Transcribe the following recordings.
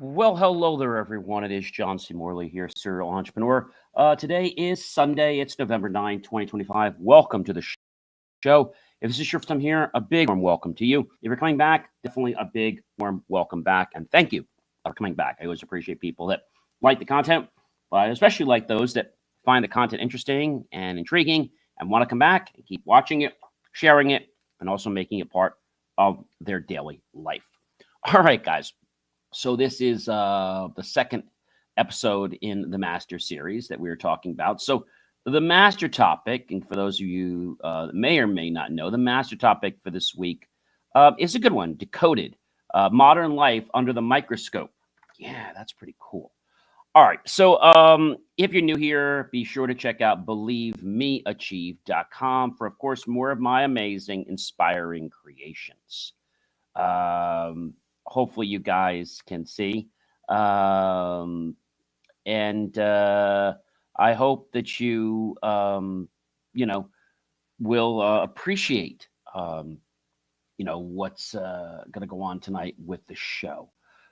Well, hello there, everyone. It is John C. Morley here, serial entrepreneur. Today is Sunday. It's November 9th, 2025. Welcome to the show. If this is your first time here, a big warm welcome to you. If you're coming back, definitely a big warm welcome back. And thank you for coming back. I always appreciate people that like the content, but I especially like those that find the content interesting and intriguing and want to come back and keep watching it, sharing it, and also making it part of their daily life. All right, guys. So this is the second episode in the Master series that we were talking about. So the Master topic, and for those of you that may or may not know, the Master topic for this week is a good one, decoded, modern life under the microscope. Yeah, that's pretty cool. All right, so if you're new here, be sure to check out believemeachieve.com for, of course, more of my amazing, inspiring creations. Hopefully you guys can see. And I hope that you know, will appreciate, what's going to go on tonight with the show.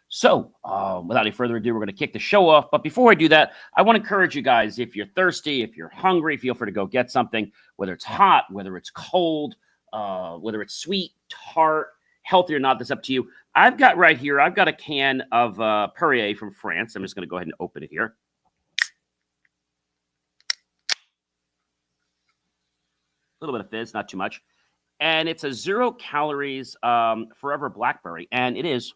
So, without any further ado, we're going to kick the show off. But before I do that, I want to encourage you guys, if you're thirsty, if you're hungry, feel free to go get something, whether it's hot, whether it's cold, whether it's sweet, tart, healthy or not, that's up to you. I've got a can of Perrier from France. I'm just going to go ahead and open it here. A little bit of fizz, not too much. And it's a 0 calories Forever Blackberry. And it is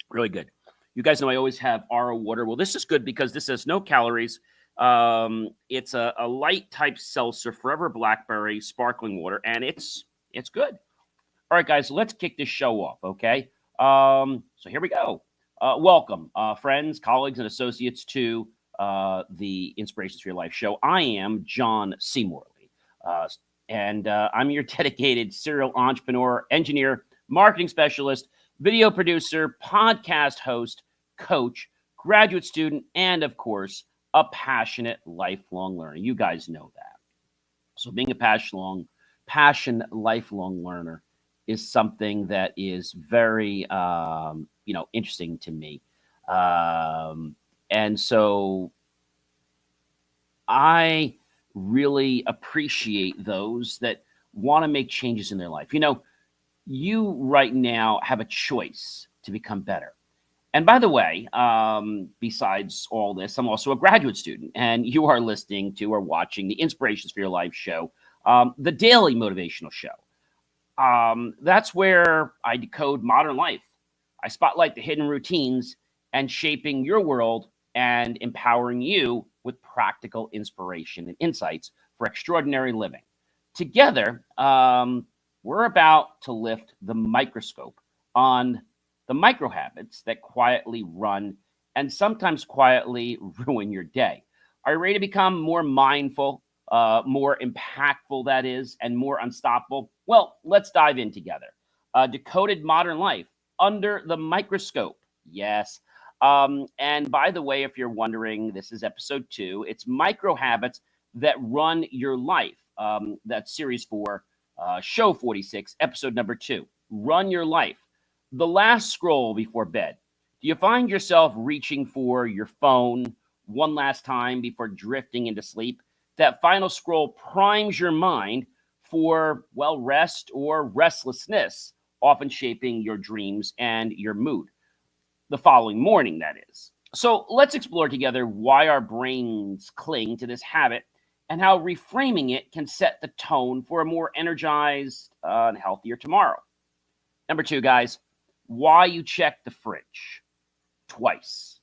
really good. You guys know I always have RO water. Well, this is good because this has no calories. It's a light type seltzer, Forever Blackberry sparkling water, and it's good. All right, guys, let's kick this show off, okay? So here we go. Welcome, friends, colleagues, and associates to the Inspirations for Your Life show. I am John C. Morley, and I'm your dedicated serial entrepreneur, engineer, marketing specialist, video producer, podcast host, coach, graduate student, and, of course, a passionate lifelong learner. You guys know that. So being a passionate lifelong learner is something that is very, interesting to me. And so I really appreciate those that want to make changes in their life. You right now have a choice to become better. And by the way, besides all this, I'm also a graduate student, and you are listening to or watching the Inspirations for Your Life show, the daily motivational show. That's where I decode modern life. I spotlight the hidden routines and shaping your world and empowering you with practical inspiration and insights for extraordinary living. Together, we're about to lift the microscope on the micro habits that quietly run and sometimes quietly ruin your day. Are you ready to become more mindful, more impactful, that is, and more unstoppable? Well, let's dive in together. Decoded modern life under the microscope. Yes. And by the way, if you're wondering, this is episode 2. It's micro habits that run your life. That's series 4, show 46, episode number 2. Run your life. The last scroll before bed. Do you find yourself reaching for your phone one last time before drifting into sleep? That final scroll primes your mind for, well, rest or restlessness, often shaping your dreams and your mood the following morning, that is. So let's explore together why our brains cling to this habit and how reframing it can set the tone for a more energized and healthier tomorrow. Number 2, guys, why you check the fridge twice.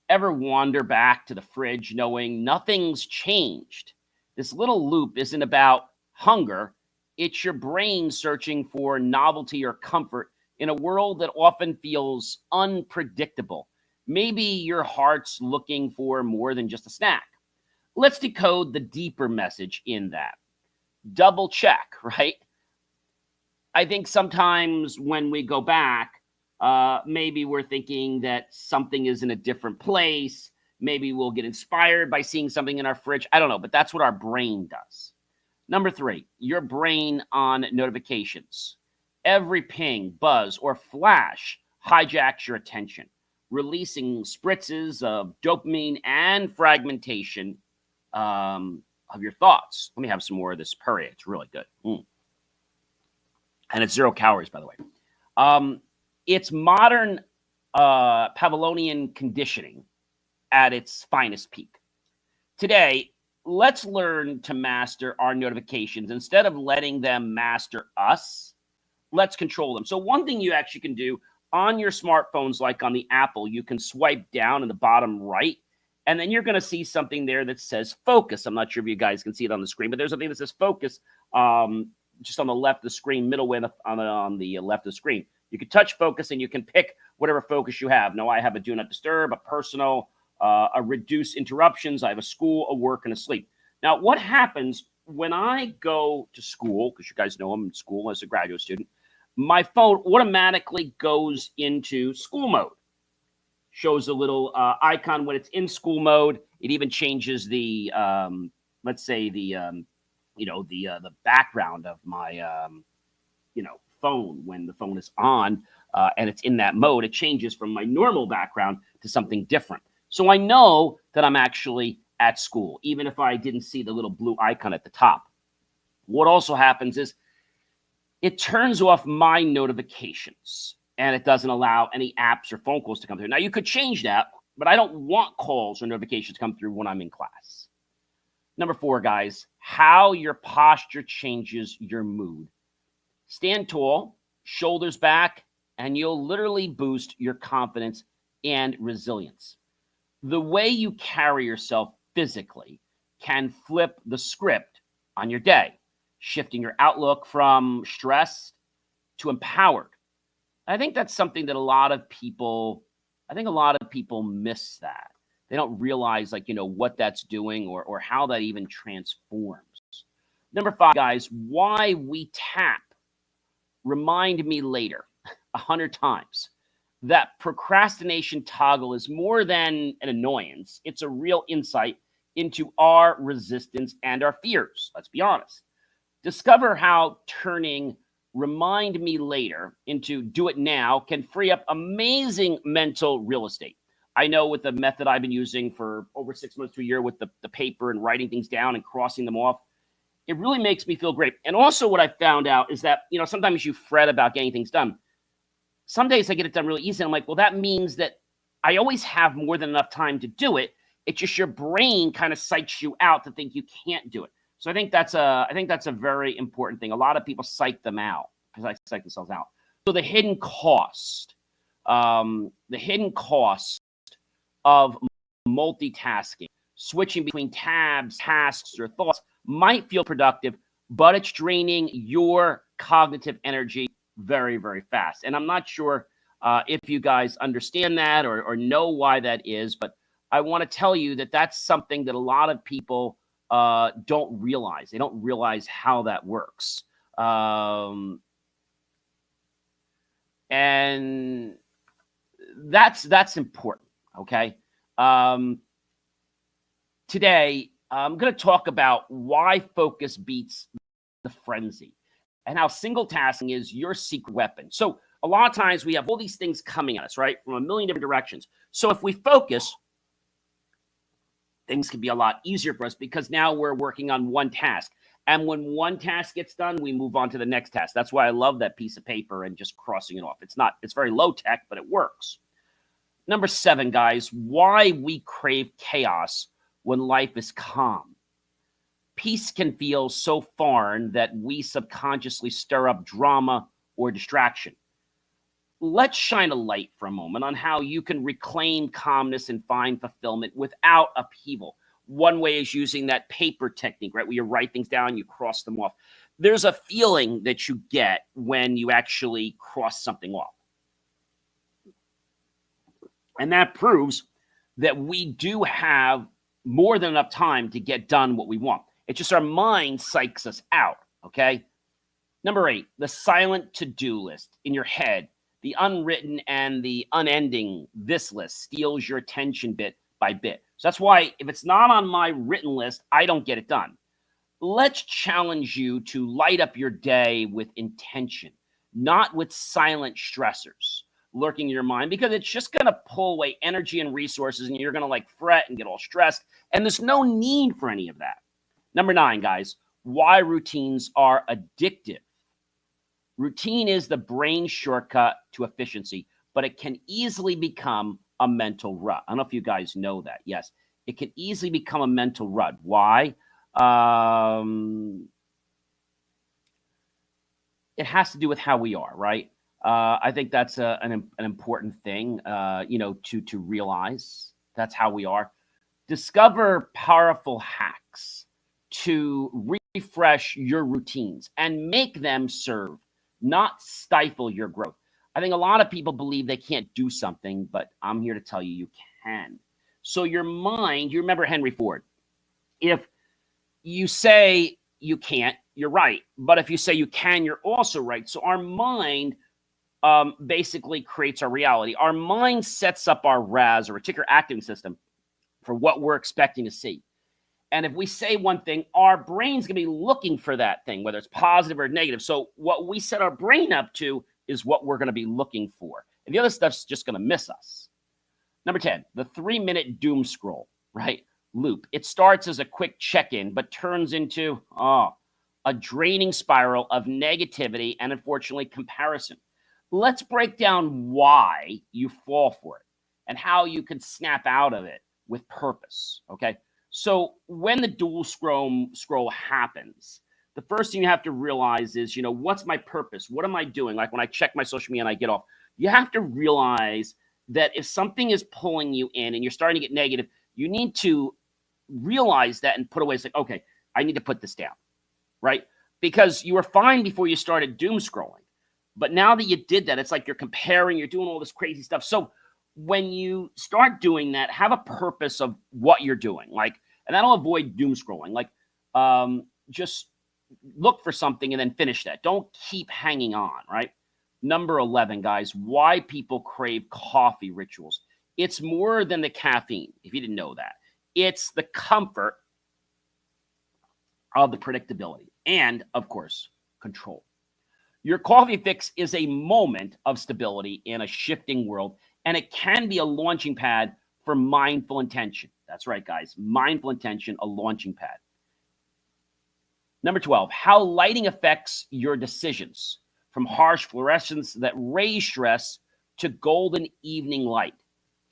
Ever wander back to the fridge knowing nothing's changed? This little loop isn't about hunger. It's your brain searching for novelty or comfort in a world that often feels unpredictable. Maybe your heart's looking for more than just a snack. Let's decode the deeper message in that. Double check, right? I think sometimes when we go back, maybe we're thinking that something is in a different place. Maybe we'll get inspired by seeing something in our fridge. I don't know, but that's what our brain does. Number 3, your brain on notifications. Every ping, buzz, or flash hijacks your attention, releasing spritzes of dopamine and fragmentation of your thoughts. Let me have some more of this Perrier. It's really good. And it's 0 calories, by the way. It's modern Pavlovian conditioning at its finest peak. Today, let's learn to master our notifications. Instead of letting them master us, let's control them. So one thing you actually can do on your smartphones, like on the Apple, you can swipe down in the bottom right, and then you're going to see something there that says focus. I'm not sure if you guys can see it on the screen, but there's something that says focus just on the left of the screen, middle way on the left of the screen. You can touch focus, and you can pick whatever focus you have. Now, I have a do not disturb, a personal, a reduce interruptions. I have a school, a work, and a sleep. Now, what happens when I go to school, because you guys know I'm in school as a graduate student, my phone automatically goes into school mode. Shows a little icon when it's in school mode. It even changes the, let's say the background of my, phone when the phone is on and it's in that mode. It changes from my normal background to something different. So I know that I'm actually at school, even if I didn't see the little blue icon at the top. What also happens is it turns off my notifications, and it doesn't allow any apps or phone calls to come through. Now, you could change that, but I don't want calls or notifications to come through when I'm in class. Number 4, guys, how your posture changes your mood. Stand tall, shoulders back, and you'll literally boost your confidence and resilience. The way you carry yourself physically can flip the script on your day, shifting your outlook from stressed to empowered. I think that's something that a lot of people miss that. They don't realize what that's doing or how that even transforms. Number 5, guys, why we tap. Remind me later 100 times. That procrastination toggle is more than an annoyance. It's a real insight into our resistance and our fears. Let's be honest. Discover how turning remind me later into do it now can free up amazing mental real estate. I know with the method I've been using for over 6 months to a year with the paper and writing things down and crossing them off, it really makes me feel great. And also what I found out is that, sometimes you fret about getting things done. Some days I get it done really easy. I'm like, well, that means that I always have more than enough time to do it. It's just your brain kind of psychs you out to think you can't do it. So I think that's a very important thing. A lot of people psych them out because I psych themselves out. So the hidden cost of multitasking, switching between tabs, tasks, or thoughts might feel productive, but it's draining your cognitive energy very, very fast. And I'm not sure if you guys understand that or know why that is, but I want to tell you that that's something that a lot of people don't realize. They don't realize how that works. And that's important, okay? Today, I'm going to talk about why focus beats the frenzy and how single tasking is your secret weapon. So a lot of times we have all these things coming at us, right, from a million different directions. So if we focus, things can be a lot easier for us because now we're working on one task. And when one task gets done, we move on to the next task. That's why I love that piece of paper and just crossing it off. It's very low tech, but it works. Number 7, guys, why we crave chaos when life is calm. Peace can feel so foreign that we subconsciously stir up drama or distraction. Let's shine a light for a moment on how you can reclaim calmness and find fulfillment without upheaval. One way is using that paper technique, right? Where you write things down, you cross them off. There's a feeling that you get when you actually cross something off. And that proves that we do have more than enough time to get done what we want. It's just our mind psychs us out, okay? Number 8, the silent to-do list in your head, the unwritten and the unending this list steals your attention bit by bit. So that's why if it's not on my written list, I don't get it done. Let's challenge you to light up your day with intention, not with silent stressors. lurking in your mind because it's just going to pull away energy and resources, and you're going to like fret and get all stressed. And there's no need for any of that. Number 9, guys, why routines are addictive. Routine is the brain shortcut to efficiency, but it can easily become a mental rut. I don't know if you guys know that. Yes, it can easily become a mental rut. Why? It has to do with how we are, right? I think that's an important thing, to realize. That's how we are. Discover powerful hacks to refresh your routines and make them serve, not stifle your growth. I think a lot of people believe they can't do something, but I'm here to tell you, you can. So your mind, you remember Henry Ford. If you say you can't, you're right. But if you say you can, you're also right. So our mind basically creates our reality. Our mind sets up our RAS, or reticular activating system, for what we're expecting to see. And if we say one thing, our brain's going to be looking for that thing, whether it's positive or negative. So what we set our brain up to is what we're going to be looking for. And the other stuff's just going to miss us. Number 10, the 3-minute doom scroll, right? Loop. It starts as a quick check-in, but turns into a draining spiral of negativity and, unfortunately, comparison. Let's break down why you fall for it and how you can snap out of it with purpose, okay? So when the dual scroll happens, the first thing you have to realize is, what's my purpose? What am I doing? Like when I check my social media and I get off, you have to realize that if something is pulling you in and you're starting to get negative, you need to realize that and put away. It's like, okay, I need to put this down, right? Because you were fine before you started doom scrolling. But now that you did that, it's like you're comparing, you're doing all this crazy stuff. So when you start doing that, have a purpose of what you're doing. And that'll avoid doom scrolling. Just look for something and then finish that. Don't keep hanging on, right? Number 11, guys, why people crave coffee rituals. It's more than the caffeine, if you didn't know that. It's the comfort of the predictability and, of course, control. Your coffee fix is a moment of stability in a shifting world, and it can be a launching pad for mindful intention. That's right, guys. Mindful intention, a launching pad. Number 12, how lighting affects your decisions, from harsh fluorescence that raise stress to golden evening light,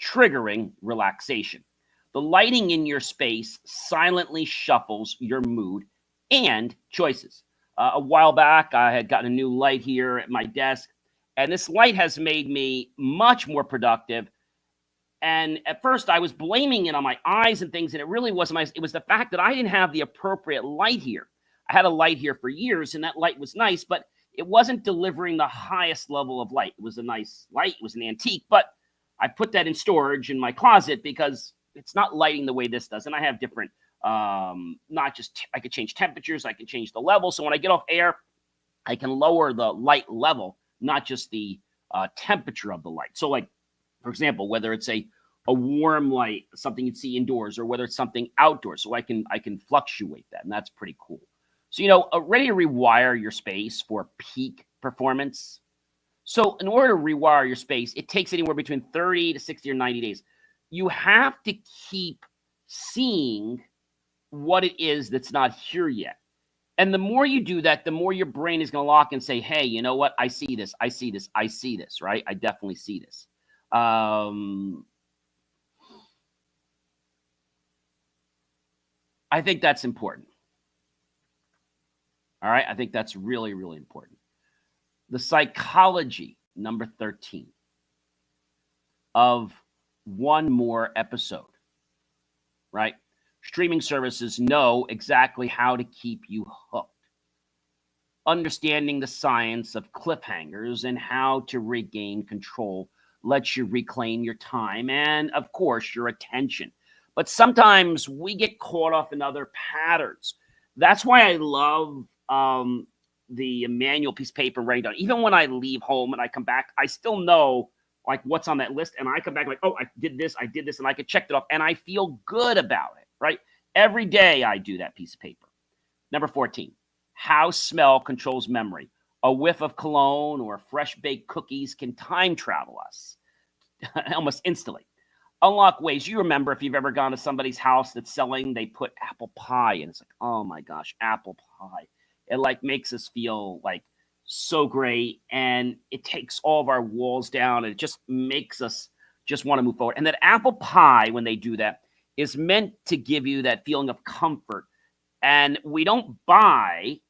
triggering relaxation. The lighting in your space silently shuffles your mood and choices. A while back, I had gotten a new light here at my desk, and this light has made me much more productive. And at first, I was blaming it on my eyes and things, and it really wasn't my. It was the fact that I didn't have the appropriate light here. I had a light here for years, and that light was nice, but it wasn't delivering the highest level of light. It was a nice light. It was an antique, but I put that in storage in my closet because it's not lighting the way this does. And I have different, not just, I could change temperatures, I can change the level. So when I get off air, I can lower the light level, not just the temperature of the light. So like, for example, whether it's a warm light, something you'd see indoors, or whether it's something outdoors. So I can fluctuate that, and that's pretty cool. So, ready to rewire your space for peak performance. So in order to rewire your space, it takes anywhere between 30 to 60 or 90 days. You have to keep seeing what it is that's not here yet. And the more you do that, the more your brain is going to lock and say, hey, you know what? I see this. I see this. I see this, right? I definitely see this. I think that's important. All right. I think that's really, really important. The psychology, number 13, of one more episode, right? Streaming services know exactly how to keep you hooked. Understanding the science of cliffhangers and how to regain control lets you reclaim your time and, of course, your attention. But sometimes we get caught up in other patterns. That's why I love the manual piece of paper writing down. Even when I leave home and I come back, I still know like what's on that list. And I come back like, oh, I did this, and I could check it off. And I feel good about it, right? Every day I do that piece of paper. Number 14, how smell controls memory. A whiff of cologne or fresh baked cookies can time travel us almost instantly. Unlock ways. You remember if you've ever gone to somebody's house that's selling, they put apple pie, and it's like, oh my gosh, apple pie. It like makes us feel like so great, and it takes all of our walls down, and it just makes us just want to move forward. And that apple pie, when they do that, is meant to give you that feeling of comfort. And we don't buy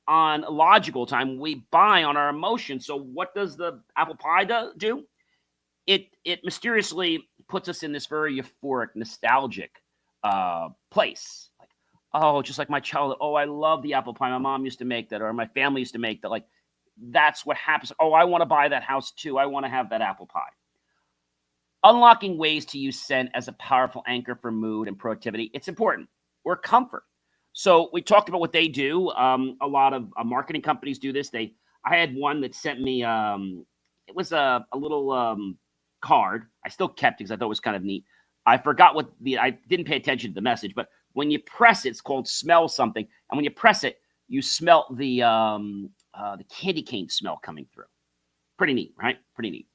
on logical time, we buy on our emotions. So what does the apple pie do? It mysteriously puts us in this very euphoric, nostalgic place. Like, oh, just like my childhood. Oh, I love the apple pie. My mom used to make that, or my family used to make that. Like, that's what happens. Oh, I want to buy that house too. I want to have that apple pie. Unlocking ways to use scent as a powerful anchor for mood and productivity. It's important. Or comfort. So we talked about what they do. A lot of marketing companies do this. I had one that sent me. It was a little card. I still kept it because I thought it was kind of neat. I forgot I didn't pay attention to the message, but when you press it, it's called smell something. And when you press it, you smell the candy cane smell coming through. Pretty neat, right? Pretty neat.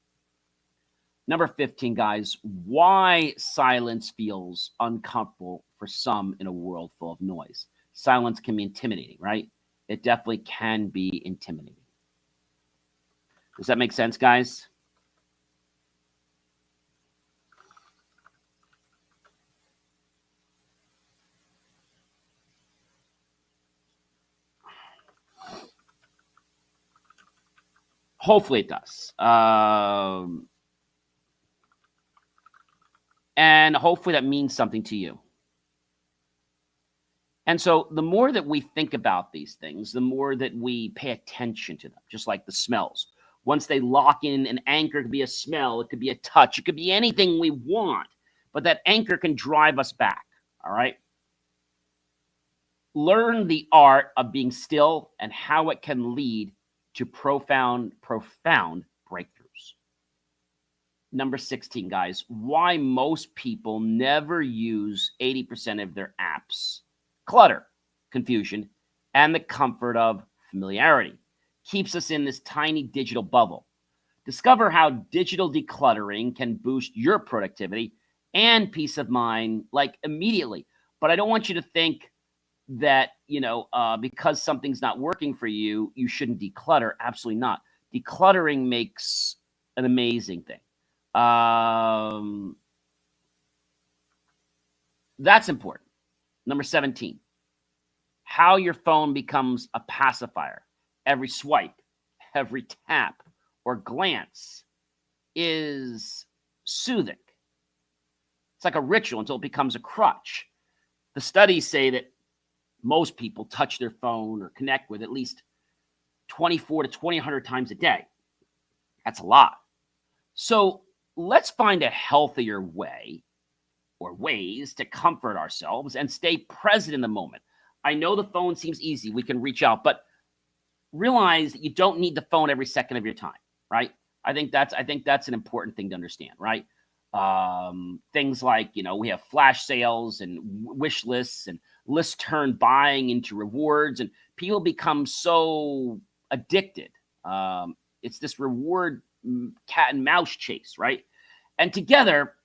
Number 15, guys, why silence feels uncomfortable for some in a world full of noise. Silence can be intimidating, right? It definitely can be intimidating. Does that make sense, guys? Hopefully it does. And hopefully that means something to you. And so the more that we think about these things, the more that we pay attention to them, just like the smells. Once they lock in an anchor, it could be a smell, it could be a touch, it could be anything we want, but that anchor can drive us back, all right? Learn the art of being still and how it can lead to profound breakthroughs. Number 16, guys, why most people never use 80% of their apps. Clutter, confusion, and the comfort of familiarity keeps us in this tiny digital bubble. Discover how digital decluttering can boost your productivity and peace of mind, like immediately. But I don't want you to think that, because something's not working for you, you shouldn't declutter. Absolutely not. Decluttering makes an amazing thing. That's important. Number 17, how your phone becomes a pacifier. Every swipe, every tap, or glance is soothing. It's like a ritual until it becomes a crutch. The studies say that most people touch their phone or connect with at least 24 to 2,100 times a day. That's a lot. So let's find a healthier way or ways to comfort ourselves and stay present in the moment. I know the phone seems easy. We can reach out, but realize that you don't need the phone every second of your time, right? I think that's an important thing to understand, right? Things like, we have flash sales and wish lists, and lists turn buying into rewards, and people become so addicted. It's this reward cat and mouse chase, right? And together,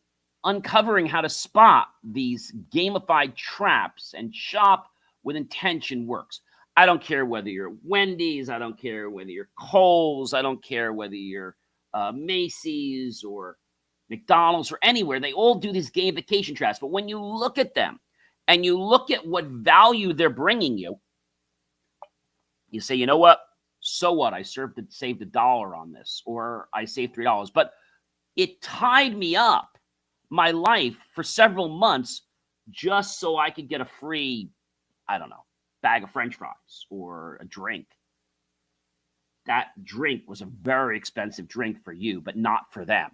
uncovering how to spot these gamified traps and shop with intention works. I don't care whether you're Wendy's, I don't care whether you're Kohl's, I don't care whether you're Macy's or McDonald's or anywhere. They all do these gamification traps. But when you look at them and you look at what value they're bringing you, you say, you know what? So what? I saved $1 on this, or I saved $3. But it tied me up my life for several months just so I could get a free, I don't know, bag of French fries or a drink. That drink was a very expensive drink for you, but not for them,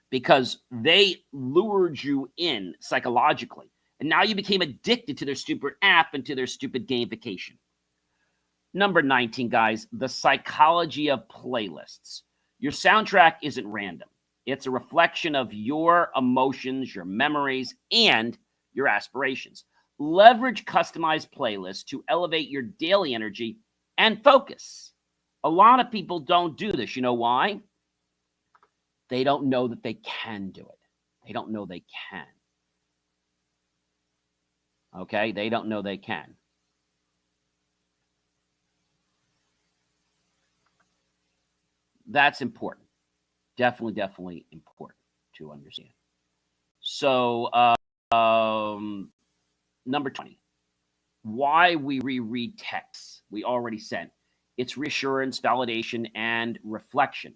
because they lured you in psychologically. And now you became addicted to their stupid app and to their stupid gamification. Number 19, guys, the psychology of playlists. Your soundtrack isn't random. It's a reflection of your emotions, your memories, and your aspirations. Leverage customized playlists to elevate your daily energy and focus. A lot of people don't do this. You know why? They don't know that they can do it. They don't know they can. Okay? They don't know they can. That's important. Definitely important to understand. So, number 20, why we reread texts we already sent. It's reassurance, validation, and reflection.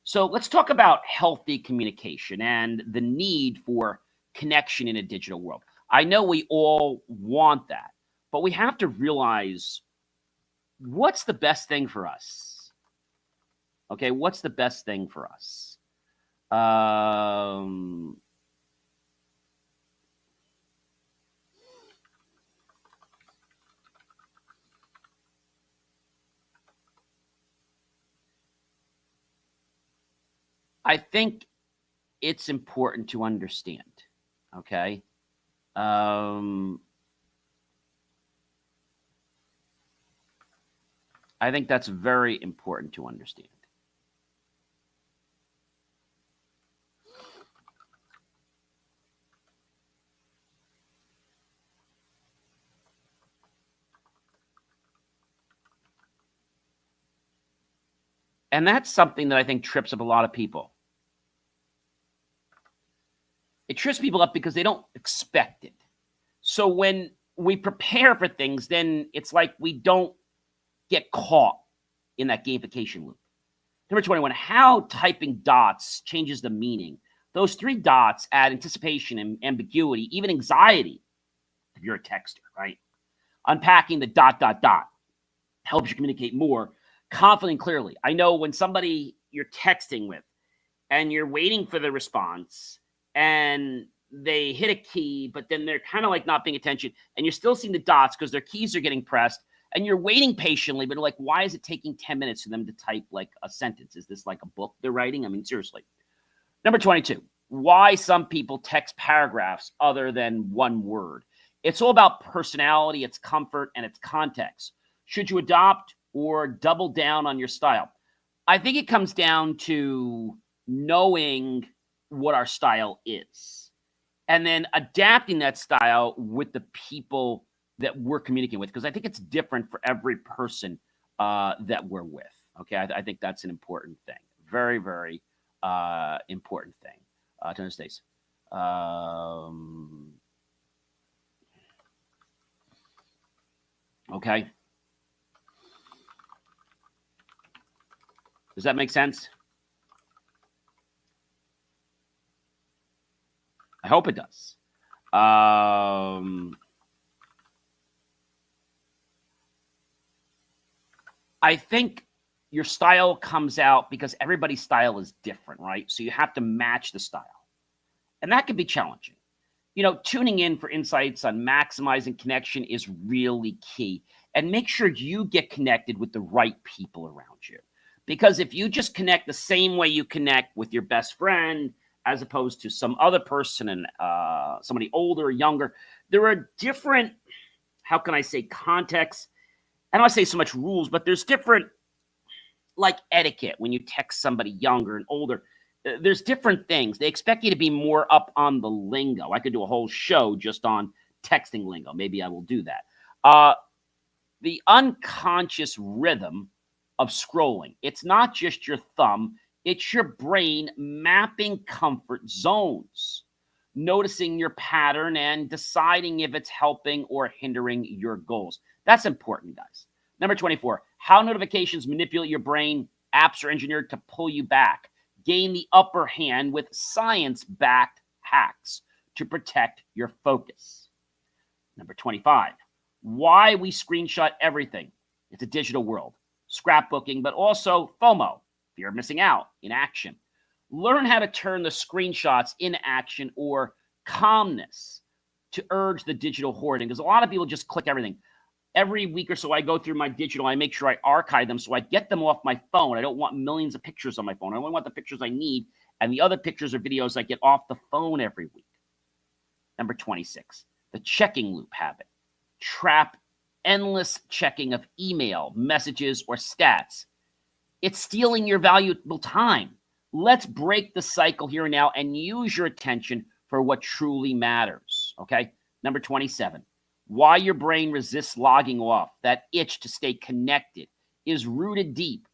So let's talk about healthy communication and the need for connection in a digital world. I know we all want that, but we have to realize what's the best thing for us. Okay, what's the best thing for us? I think it's important to understand. Okay. I think that's very important to understand. And that's something that I think trips up a lot of people. It trips people up because they don't expect it. So when we prepare for things, then it's like we don't get caught in that gamification loop. Number 21, how typing dots changes the meaning. Those three dots add anticipation and ambiguity, even anxiety, if you're a texter, right? Unpacking the dot, dot, dot helps you communicate more confidently and clearly. I know when somebody you're texting with and you're waiting for the response and they hit a key, but then they're kind of like not paying attention and you're still seeing the dots because their keys are getting pressed and you're waiting patiently, but like, why is it taking 10 minutes for them to type like a sentence? Is this like a book they're writing? I mean, seriously. Number 22, why some people text paragraphs other than one word. It's all about personality, its comfort, and its context. Should you adopt or double down on your style? I think it comes down to knowing what our style is and then adapting that style with the people that we're communicating with, because I think it's different for every person that we're with. Okay, I think that's an important thing. Very, very important thing to understand. Okay. Does that make sense? I hope it does. I think your style comes out because everybody's style is different, right? So you have to match the style. And that can be challenging. You know, tuning in for insights on maximizing connection is really key. And make sure you get connected with the right people around you. Because if you just connect the same way you connect with your best friend, as opposed to some other person and somebody older or younger, there are different, how can I say, contexts. I don't want to say so much rules, but there's different, like etiquette when you text somebody younger and older. There's different things. They expect you to be more up on the lingo. I could do a whole show just on texting lingo. Maybe I will do that. The unconscious rhythm of scrolling. It's not just your thumb. It's your brain mapping comfort zones, noticing your pattern and deciding if it's helping or hindering your goals. That's important, guys. Number 24, how notifications manipulate your brain. Apps are engineered to pull you back. Gain the upper hand with science-backed hacks to protect your focus. Number 25, why we screenshot everything. It's a digital world. Scrapbooking, but also FOMO, fear of missing out, in action. Learn how to turn the screenshots into action or calmness to urge the digital hoarding, because a lot of people just click everything. Every week or so, I go through my digital. I make sure I archive them so I get them off my phone. I don't want millions of pictures on my phone. I only want the pictures I need, and the other pictures or videos I get off the phone every week. Number 26, the checking loop habit. Trap endless checking of email, messages, or stats. It's stealing your valuable time. Let's break the cycle here and now and use your attention for what truly matters. Okay. Number 27, why your brain resists logging off. That itch to stay connected is rooted deep.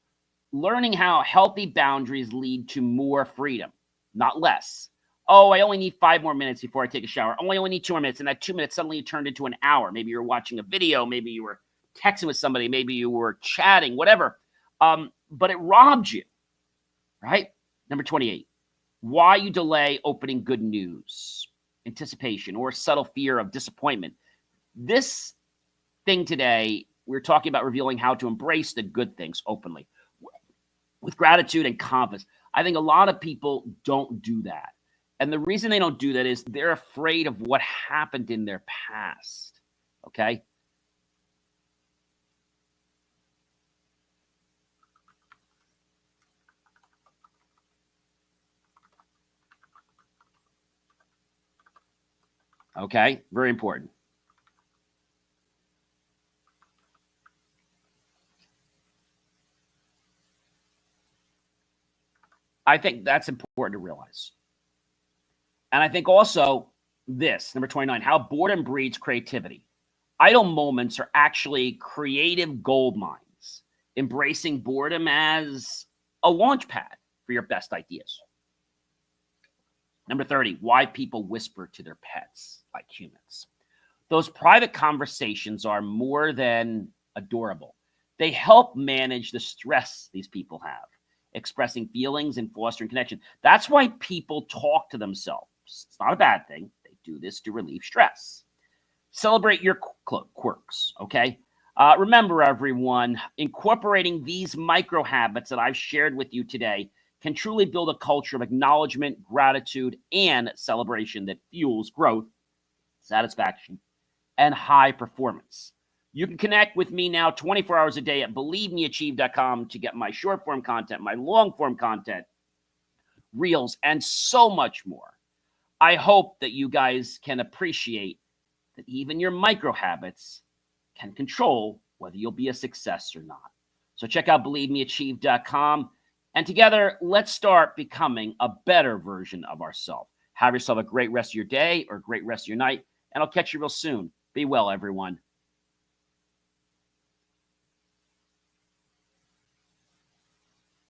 Learning how healthy boundaries lead to more freedom, not less. Oh, I only need 5 more minutes before I take a shower. Oh, I only need 2 more minutes. And that 2 minutes suddenly turned into an hour. Maybe you're watching a video. Maybe you were texting with somebody. Maybe you were chatting, whatever. But it robbed you, right? Number 28, why you delay opening good news, anticipation, or subtle fear of disappointment. This thing today, we're talking about revealing how to embrace the good things openly with gratitude and confidence. I think a lot of people don't do that. And the reason they don't do that is they're afraid of what happened in their past. Okay. Okay. Very important. I think that's important to realize. And I think also this, number 29, how boredom breeds creativity. Idle moments are actually creative gold mines, embracing boredom as a launch pad for your best ideas. Number 30, why people whisper to their pets like humans. Those private conversations are more than adorable. They help manage the stress these people have, expressing feelings and fostering connection. That's why people talk to themselves. It's not a bad thing. They do this to relieve stress. Celebrate your quirks, okay? Remember, everyone, incorporating these micro habits that I've shared with you today can truly build a culture of acknowledgement, gratitude, and celebration that fuels growth, satisfaction, and high performance. You can connect with me now 24 hours a day at believemeachieve.com to get my short form content, my long form content, reels, and so much more. I hope that you guys can appreciate that even your micro habits can control whether you'll be a success or not. So check out believemeachieve.com, and together, let's start becoming a better version of ourselves. Have yourself a great rest of your day or a great rest of your night, and I'll catch you real soon. Be well, everyone.